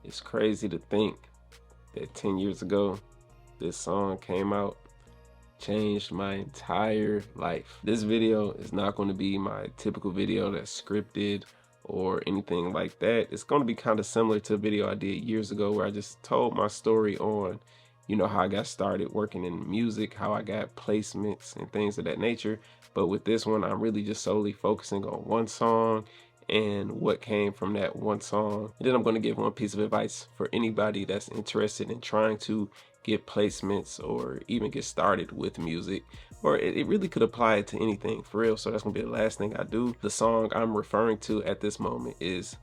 It's crazy to think that 10 years ago, this song came out, changed my entire life. This video is not going to be my typical video that's scripted or anything like that. It's going to be kind of similar to a video I did years ago where I just told my story on, how I got started working in music, how I got placements and things of that nature. But with this one, I'm really just solely focusing on one song and what came from that one song. And then I'm going to give one piece of advice for anybody that's interested in trying to get placements or even get started with music, or it really could apply to anything for real. So that's gonna be the last thing I do. The song I'm referring to at this moment is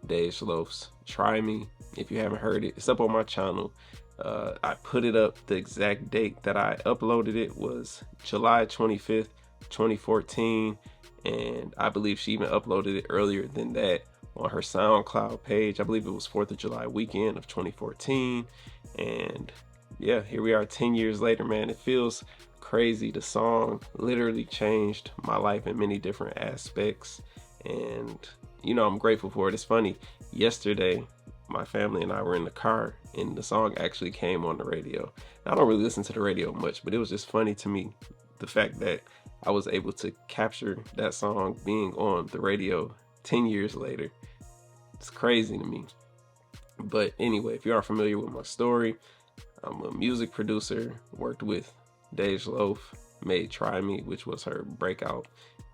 Dej Loaf's Try Me. If you haven't heard it, it's up on my channel. I put it up, the exact date that I uploaded it was July 25th, 2014, and I believe she even uploaded it earlier than that on her SoundCloud page. I believe it was 4th of July weekend of 2014, and yeah, here we are 10 years later, man. It feels crazy. The song literally changed my life in many different aspects, and I'm grateful for it. It's funny, yesterday my family and I were in the car and the song actually came on the radio. Now, I don't really listen to the radio much, but it was just funny to me, the fact that I was able to capture that song being on the radio 10 years later. It's crazy to me. But anyway, if you aren't familiar with my story, I'm a music producer, worked with Dej Loaf, made Try Me, which was her breakout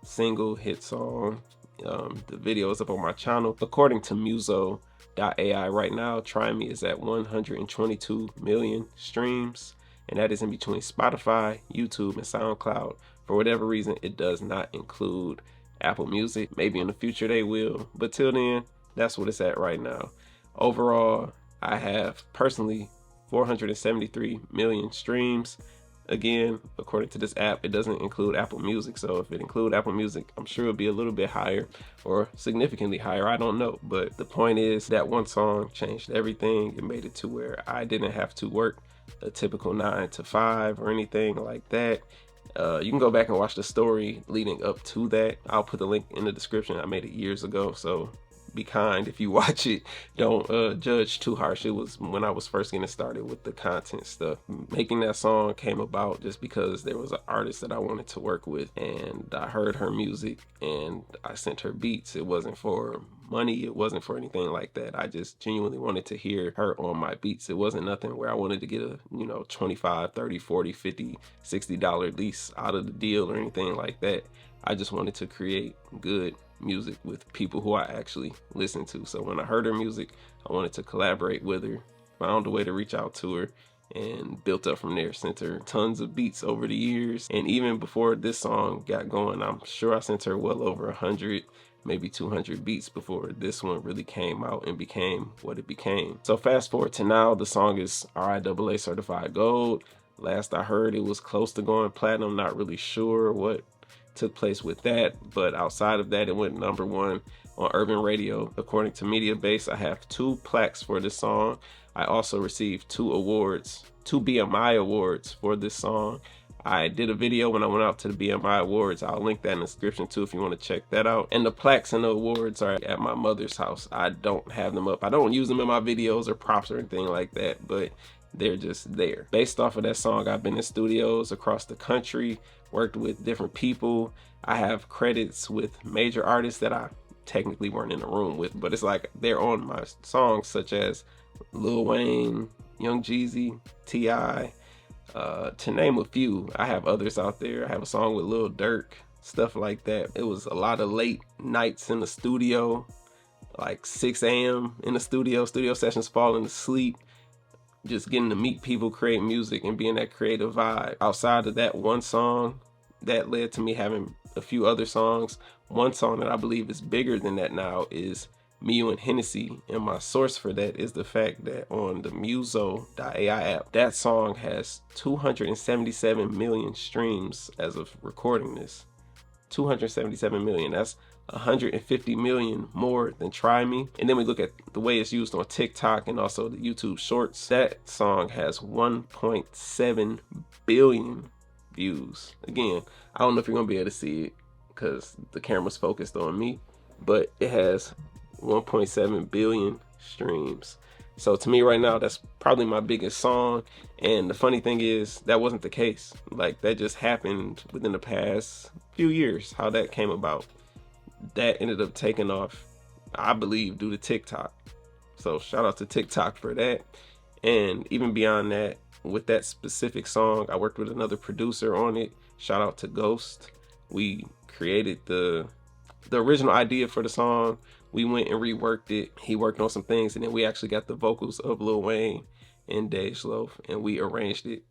single hit song. The video is up on my channel. According to Muso.ai right now, Try Me is at 122 million streams, and that is in between Spotify, YouTube, and SoundCloud. For whatever reason, it does not include Apple Music. Maybe in the future they will, but till then, that's what it's at right now. Overall, I have personally 473 million streams. Again, according to this app, it doesn't include Apple Music. So if it include Apple Music, I'm sure it'll be a little bit higher or significantly higher. I don't know. But the point is that one song changed everything. It made it to where I didn't have to work a typical 9 to 5 or anything like that. You can go back and watch the story leading up to that. I'll put the link in the description. I made it years ago, so be kind if you watch it. Don't judge too harsh. It was when I was first getting started with the content stuff. Making that song came about just because there was an artist that I wanted to work with, and I heard her music and I sent her beats. It wasn't for money, it wasn't for anything like that. I just genuinely wanted to hear her on my beats. It wasn't nothing where I wanted to get a 25, 30, 40, 50, $60 lease out of the deal or anything like that. I just wanted to create good music with people who I actually listen to. So when I heard her music, I wanted to collaborate with her, found a way to reach out to her, and built up from there. Sent her tons of beats over the years, and even before this song got going, I'm sure I sent her well over 100, maybe 200 beats before this one really came out and became what it became. So fast forward to now, the song is RIAA certified gold. Last I heard, it was close to going platinum. Not really sure what took place with that, but outside of that, it went #1 on Urban Radio. According to Mediabase, I have 2 plaques for this song. I also received 2 awards, 2 BMI awards for this song. I did a video when I went out to the BMI awards. I'll link that in the description too if you want to check that out. And the plaques and the awards are at my mother's house. I don't have them up. I don't use them in my videos or props or anything like that, but they're just there. Based off of that song, I've been in studios across the country, worked with different people. I have credits with major artists that I technically weren't in the room with, but it's like they're on my songs, such as Lil Wayne, Young Jeezy, T.I., to name a few. I have others out there. I have a song with Lil Durk, stuff like that. It was a lot of late nights in the studio, like 6 a.m. in the studio sessions, falling asleep, just getting to meet people, create music, and being that creative vibe. Outside of that one song, that led to me having a few other songs. One song that I believe is bigger than that now is Me, You, and Hennessy, and my source for that is the fact that on the Muso.ai app, that song has 277 million streams as of recording this. 277 million. That's 150 million more than Try Me. And then we look at the way it's used on TikTok and also the YouTube Shorts. That song has 1.7 billion views. Again, I don't know if you're gonna be able to see it because the camera's focused on me, but it has 1.7 billion streams. So to me right now, that's probably my biggest song. And the funny thing is, that wasn't the case. Like, that just happened within the past few years, how that came about. That ended up taking off, I believe, due to TikTok. So shout out to TikTok for that. And even beyond that, with that specific song, I worked with another producer on it. Shout out to Ghost. We created the original idea for the song. We went and reworked it. He worked on some things, and then we actually got the vocals of Lil Wayne and Dej Loaf, and we arranged it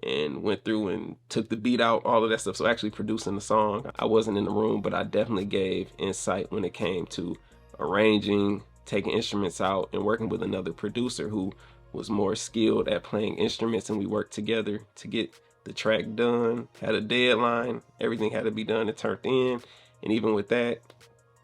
and went through and took the beat out, all of that stuff. So actually producing the song, I wasn't in the room, but I definitely gave insight when it came to arranging, taking instruments out, and working with another producer who was more skilled at playing instruments, and we worked together to get the track done. Had a deadline, everything had to be done and turned in, and even with that,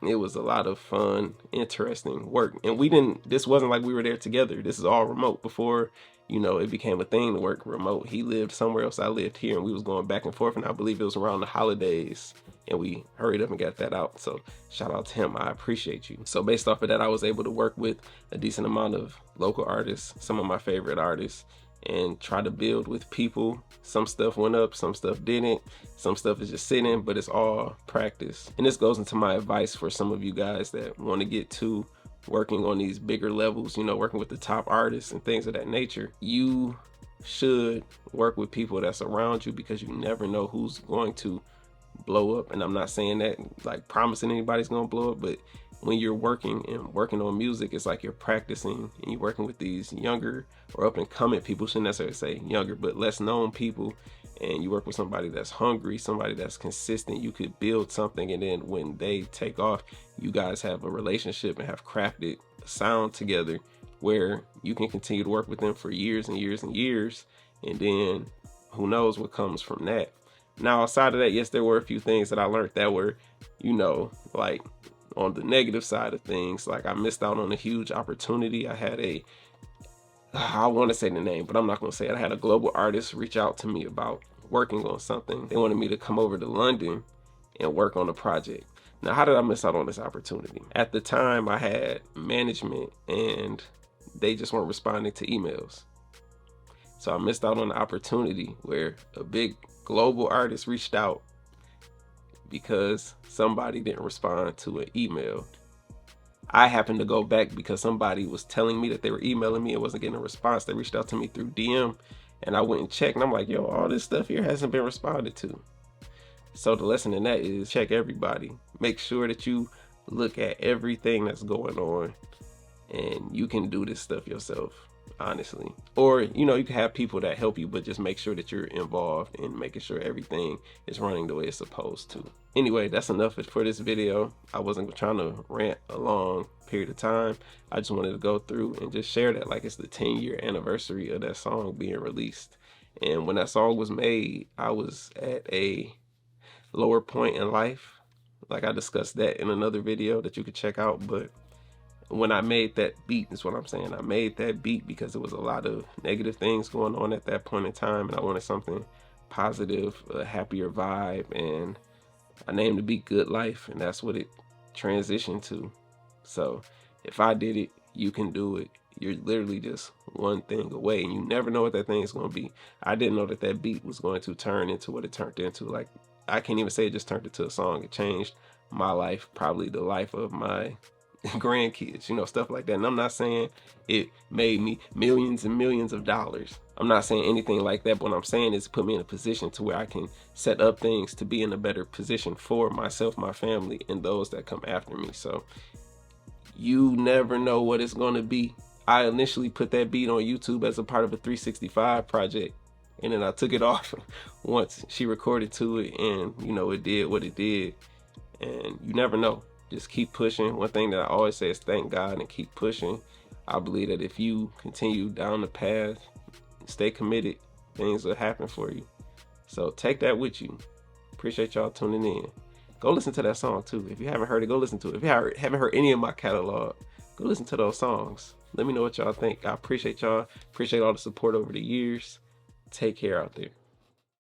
it was a lot of fun, interesting work. And this wasn't like we were there together. This is all remote. Before, you know, it became a thing to work remote. He lived somewhere else, I lived here, and we was going back and forth, and I believe it was around the holidays, and we hurried up and got that out. So shout out to him, I appreciate you. So based off of that, I was able to work with a decent amount of local artists, some of my favorite artists, and try to build with people. Some stuff went up, some stuff didn't. Some stuff is just sitting, but it's all practice. And this goes into my advice for some of you guys that want to get to working on these bigger levels, you know, working with the top artists and things of that nature. You should work with people that's around you, because you never know who's going to blow up. And I'm not saying that like promising anybody's gonna blow up, but when you're working on music, it's like you're practicing and you're working with these younger or up and coming people. Shouldn't necessarily say younger, but less known people. And you work with somebody that's hungry, somebody that's consistent. You could build something, and then when they take off, you guys have a relationship and have crafted a sound together where you can continue to work with them for years and years and years. And then who knows what comes from that. Now, outside of that, yes, there were a few things that I learned that were, you know, like on the negative side of things. Like, I missed out on a huge opportunity. I had I want to say the name, but I'm not going to say it. I had a global artist reach out to me about working on something. They wanted me to come over to London and work on a project. Now, how did I miss out on this opportunity? At the time, I had management and they just weren't responding to emails. So I missed out on the opportunity where a big global artist reached out because somebody didn't respond to an email. I happened to go back because somebody was telling me that they were emailing me and wasn't getting a response. They reached out to me through DM, and I went and checked, and I'm like, yo, all this stuff here hasn't been responded to. So the lesson in that is check everybody. Make sure that you look at everything that's going on, and you can do this stuff yourself, honestly. Or, you know, you can have people that help you, but just make sure that you're involved in making sure everything is running the way it's supposed to. Anyway, that's enough for this video. I wasn't trying to rant a long period of time. I just wanted to go through and just share that like it's the 10-year anniversary of that song being released. And when that song was made, I was at a lower point in life. Like, I discussed that in another video that you could check out. But when I made that beat, is what I'm saying. I made that beat because there was a lot of negative things going on at that point in time, and I wanted something positive, a happier vibe, and I named the beat Good Life, and that's what it transitioned to. So if I did it, you can do it. You're literally just one thing away, and you never know what that thing is going to be. I didn't know that that beat was going to turn into what it turned into. Like, I can't even say it just turned into a song. It changed my life, probably the life of my grandkids, you know, stuff like that. And I'm not saying it made me millions and millions of dollars. I'm not saying anything like that, but what I'm saying is put me in a position to where I can set up things to be in a better position for myself, my family, and those that come after me. So you never know what it's going to be. I initially put that beat on YouTube as a part of a 365 project, and then I took it off once she recorded to it, and you know, it did what it did. And you never know. Just keep pushing. One thing that I always say is thank God and keep pushing. I believe that if you continue down the path, stay committed, things will happen for you. So take that with you. Appreciate y'all tuning in. Go listen to that song too. If you haven't heard it, go listen to it. If you haven't heard any of my catalog, go listen to those songs. Let me know what y'all think. I appreciate y'all. Appreciate all the support over the years. Take care out there.